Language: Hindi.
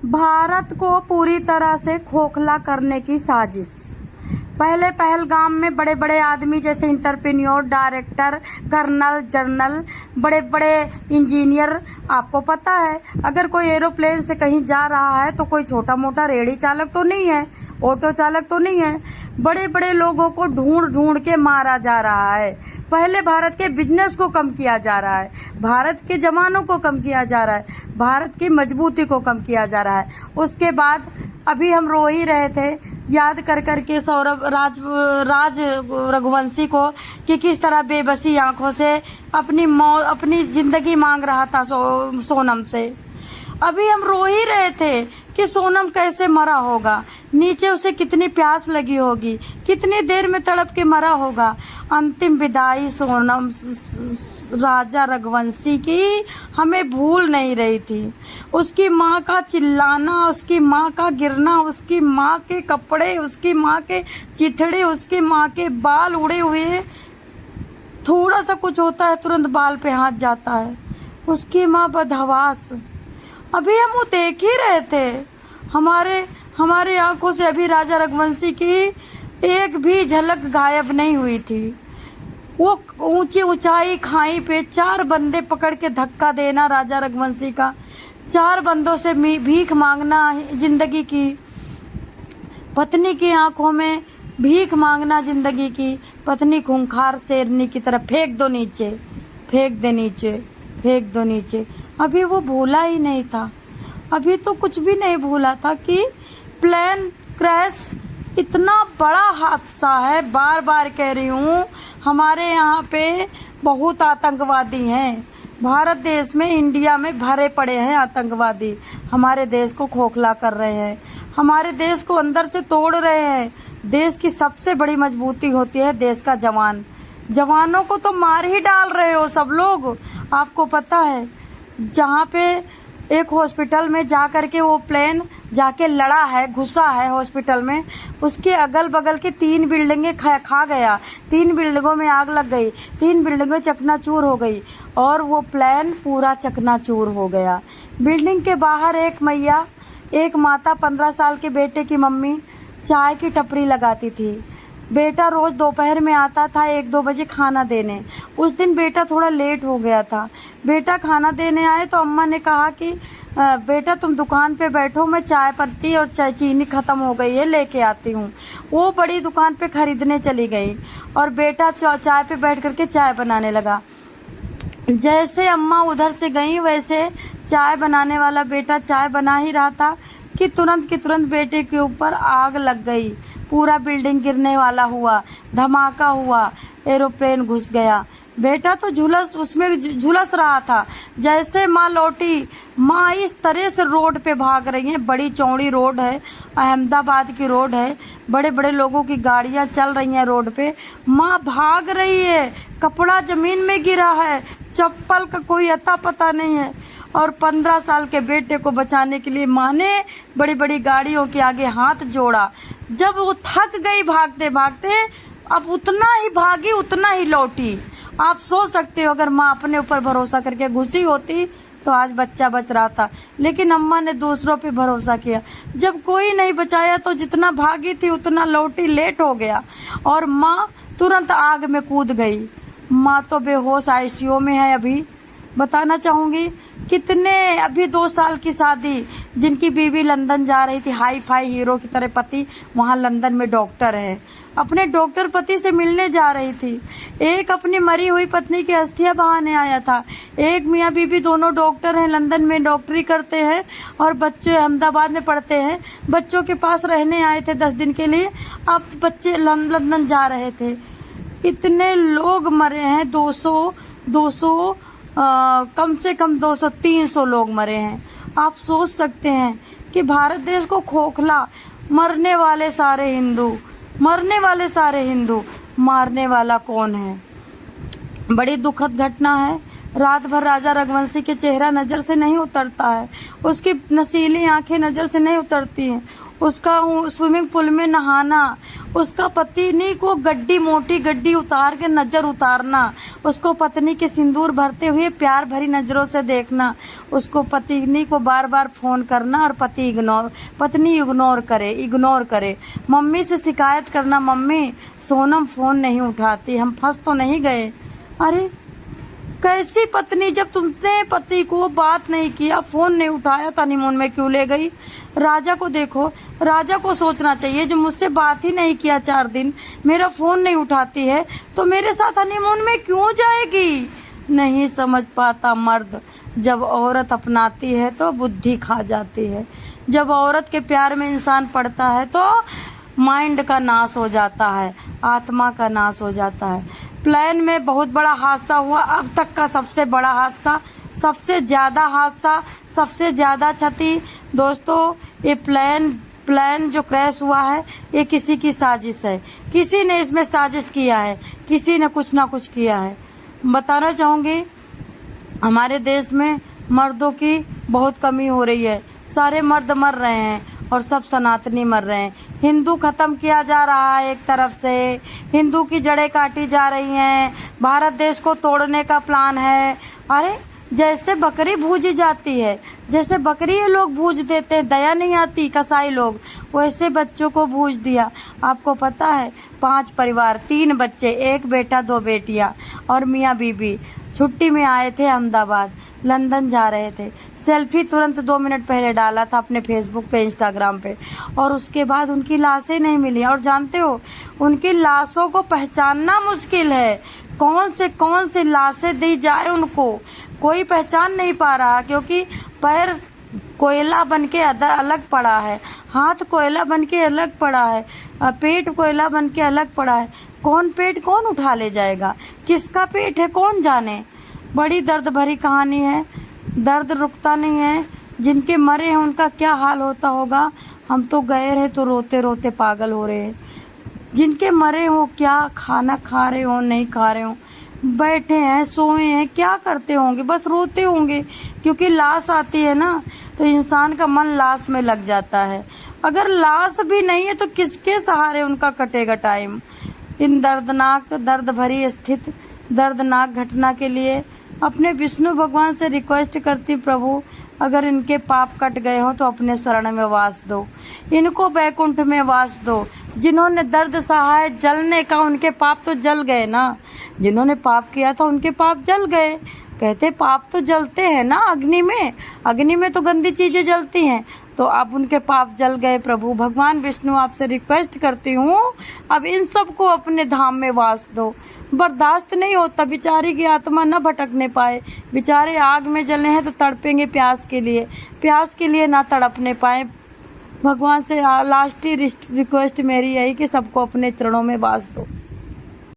भारत को पूरी तरह से खोखला करने की साजिश। पहले पहलगाम में बड़े बड़े आदमी जैसे इंटरप्रेन्योर, डायरेक्टर, कर्नल, जनरल, बड़े बड़े इंजीनियर। आपको पता है अगर कोई एरोप्लेन से कहीं जा रहा है तो कोई छोटा मोटा रेहड़ी चालक तो नहीं है, ऑटो चालक तो नहीं है। बड़े बड़े लोगों को ढूंढ ढूंढ के मारा जा रहा है। पहले भारत के बिजनेस को कम किया जा रहा है, भारत के जवानों को कम किया जा रहा है, भारत की मजबूती को कम किया जा रहा है। उसके बाद अभी हम रो ही रहे थे याद कर करके सौरभ राज रघुवंशी को कि किस तरह बेबसी आंखों से अपनी जिंदगी मांग रहा था सोनम से। अभी हम रो ही रहे थे कि सोनम कैसे मरा होगा, नीचे उसे कितनी प्यास लगी होगी, कितनी देर में तड़प के मरा होगा। अंतिम विदाई सोनम राजा रघुवंशी की हमें भूल नहीं रही थी। उसकी माँ का चिल्लाना, उसकी माँ का गिरना, उसकी माँ के कपड़े, उसकी माँ के चिथड़े, उसकी माँ के बाल उड़े हुए। थोड़ा सा कुछ होता है तुरंत बाल पे हाथ जाता है। उसकी माँ बदहवास। अभी हम वो देख ही रहे थे, हमारे आंखों से अभी राजा रघुवंशी की एक भी झलक गायब नहीं हुई थी। वो ऊंची ऊंचाई खाई पे 4 बंदे पकड़ के धक्का देना राजा रघुवंशी का, 4 बंदों से भीख मांगना जिंदगी की, पत्नी की आंखों में भीख मांगना जिंदगी की। पत्नी खूंखार शेरनी की तरह फेंक दो नीचे, फेंक दे नीचे, फेंक दो नीचे। अभी वो भूला ही नहीं था, अभी तो कुछ भी नहीं भूला था कि प्लेन क्रैश इतना बड़ा हादसा है। बार बार कह रही हूँ, हमारे यहाँ पे बहुत आतंकवादी हैं। भारत देश में, इंडिया में भरे पड़े हैं आतंकवादी। हमारे देश को खोखला कर रहे हैं, हमारे देश को अंदर से तोड़ रहे हैं। देश की सबसे बड़ी मजबूती होती है देश का जवान। जवानों को तो मार ही डाल रहे हो सब लोग। आपको पता है जहाँ पे एक हॉस्पिटल में जा करके वो प्लेन जाके लड़ा है, घुसा है हॉस्पिटल में, उसके अगल बगल की 3 बिल्डिंगें खा गया, 3 बिल्डिंगों में आग लग गई, 3 बिल्डिंगें चकनाचूर हो गई और वो प्लेन पूरा चकनाचूर हो गया। बिल्डिंग के बाहर एक मैया, एक माता, 15 साल के बेटे की मम्मी चाय की टपरी लगाती थी। बेटा रोज दोपहर में आता था 1-2 बजे खाना देने। उस दिन बेटा थोड़ा लेट हो गया था। बेटा खाना देने आए तो अम्मा ने कहा कि बेटा तुम दुकान पे बैठो, मैं चाय पत्ती और चीनी खत्म हो गई है लेके आती हूँ। वो बड़ी दुकान पे खरीदने चली गई और बेटा चाय पे बैठ करके चाय बनाने लगा। जैसे अम्मा उधर से गई वैसे चाय बनाने वाला बेटा चाय बना ही रहा था कि तुरंत की तुरंत बेटे के ऊपर आग लग गई। पूरा बिल्डिंग गिरने वाला हुआ, धमाका हुआ, एरोप्लेन घुस गया। बेटा तो झुलस रहा था। जैसे माँ लौटी, माँ इस तरह से रोड पे भाग रही है, बड़ी चौड़ी रोड है, अहमदाबाद की रोड है, बड़े बड़े लोगों की गाड़ियां चल रही हैं रोड पे। माँ भाग रही है, कपड़ा जमीन में गिरा है, चप्पल का कोई अता पता नहीं है। और 15 साल के बेटे को बचाने के लिए माँ ने बड़ी बड़ी गाड़ियों के आगे हाथ जोड़ा। जब वो थक गई भागते भागते, अब उतना ही भागी उतना ही लौटी। आप सोच सकते हो अगर माँ अपने ऊपर भरोसा करके घुसी होती तो आज बच्चा बच रहा था, लेकिन अम्मा ने दूसरों पे भरोसा किया। जब कोई नहीं बचाया तो जितना भागी थी उतना लौटी, लेट हो गया और माँ तुरंत आग में कूद गई। माँ तो बेहोश आईसीयू में है। अभी बताना चाहूंगी कितने, अभी 2 साल की शादी, जिनकी बीवी लंदन जा रही थी, हाई फाई हीरो की तरह पति वहां लंदन में डॉक्टर है, अपने डॉक्टर पति से मिलने जा रही थी। एक अपनी मरी हुई पत्नी की अस्थियां बहाने आया था। एक मियाँ बीबी दोनों डॉक्टर हैं, लंदन में डॉक्टरी करते हैं और बच्चे अहमदाबाद में पढ़ते हैं। बच्चों के पास रहने आए थे 10 दिन के लिए, अब बच्चे लंदन जा रहे थे। इतने लोग मरे हैं, 200 कम से कम 200-300 लोग मरे हैं। आप सोच सकते हैं कि भारत देश को खोखला, मरने वाले सारे हिंदू, मरने वाले सारे हिंदू, मारने वाला कौन है? बड़ी दुखद घटना है। रात भर राजा रघुवंशी के चेहरा नजर से नहीं उतरता है, उसकी नशीली आंखें नजर से नहीं उतरती हैं। उसका स्विमिंग पूल में नहाना, उसका पत्नी को गड्डी, मोटी गड्डी उतार के नजर उतारना, उसको पत्नी के सिंदूर भरते हुए प्यार भरी नजरों से देखना, उसको पत्नी को बार बार फोन करना और पत्नी इग्नोर करे। मम्मी से शिकायत करना, मम्मी सोनम फोन नहीं उठाती, हम फंस तो नहीं गए। अरे कैसी पत्नी, जब तुमने पति को बात नहीं किया, फोन नहीं उठाया, हनीमून में क्यों ले गई? राजा को देखो, राजा को सोचना चाहिए, जो मुझसे बात ही नहीं किया 4 दिन, मेरा फोन नहीं उठाती है तो मेरे साथ हनीमून में क्यों जाएगी? नहीं समझ पाता मर्द, जब औरत अपनाती है तो बुद्धि खा जाती है। जब औरत के प्यार में इंसान पड़ता है तो माइंड का नाश हो जाता है, आत्मा का नाश हो जाता है। प्लेन में बहुत बड़ा हादसा हुआ, अब तक का सबसे बड़ा हादसा, सबसे ज़्यादा क्षति। दोस्तों, ये प्लेन जो क्रैश हुआ है, ये किसी की साजिश है, किसी ने इसमें साजिश किया है, किसी ने कुछ ना कुछ किया है। बताना चाहूँगी, हमारे देश में मर्दों की बहुत कमी हो रही है, सारे मर्द मर रहे हैं और सब सनातनी मर रहे हैं। हिंदू खत्म किया जा रहा है, एक तरफ से हिंदू की जड़ें काटी जा रही हैं, भारत देश को तोड़ने का प्लान है। अरे जैसे बकरी भूजी जाती है, जैसे बकरी ये लोग भूज देते हैं, दया नहीं आती कसाई लोग, वैसे बच्चों को भूज दिया। आपको पता है 5 परिवार, 3 बच्चे, 1 बेटा 2 बेटियां और मियाँ बीबी छुट्टी में आए थे अहमदाबाद, लंदन जा रहे थे। सेल्फी तुरंत 2 मिनट पहले डाला था अपने फेसबुक पे, इंस्टाग्राम पे, और उसके बाद उनकी लाशें नहीं मिली। और जानते हो, उनकी लाशों को पहचानना मुश्किल है, कौन से लाशें दी जाए उनको, कोई पहचान नहीं पा रहा, क्योंकि पैर कोयला बन के अलग पड़ा है, हाथ कोयला बन के अलग पड़ा है, पेट कोयला बन के अलग पड़ा है। पेट कौन उठा ले जाएगा, किसका पेट है कौन जाने। बड़ी दर्द भरी कहानी है, दर्द रुकता नहीं है। जिनके मरे हैं उनका क्या हाल होता होगा, हम तो गए रहे तो रोते रोते पागल हो रहे हैं। जिनके मरे हो, क्या खाना खा रहे हो नहीं खा रहे हो, बैठे हैं सोए हैं, क्या करते होंगे, बस रोते होंगे, क्योंकि लाश आती है ना तो इंसान का मन लाश में लग जाता है। अगर लाश भी नहीं है तो किसके सहारे उनका कटेगा टाइम। इन दर्द भरी स्थित दर्दनाक घटना के लिए अपने विष्णु भगवान से रिक्वेस्ट करती, प्रभु अगर इनके पाप कट गए हो तो अपने शरण में वास दो, इनको वैकुंठ में वास दो। जिन्होंने दर्द सहा है जलने का, उनके पाप तो जल गए ना, जिन्होंने पाप किया था उनके पाप जल गए। कहते पाप तो जलते हैं ना अग्नि में तो गंदी चीजें जलती हैं, तो अब उनके पाप जल गए। प्रभु भगवान विष्णु आपसे रिक्वेस्ट करती हूँ, अब इन सबको अपने धाम में वास दो। बर्दाश्त नहीं होता, बेचारी की आत्मा न भटकने पाए, बेचारे आग में जले हैं तो तड़पेंगे प्यास के लिए ना तड़पने पाए। भगवान से लास्ट रिक्वेस्ट मेरी यही कि सबको अपने चरणों में वास दो।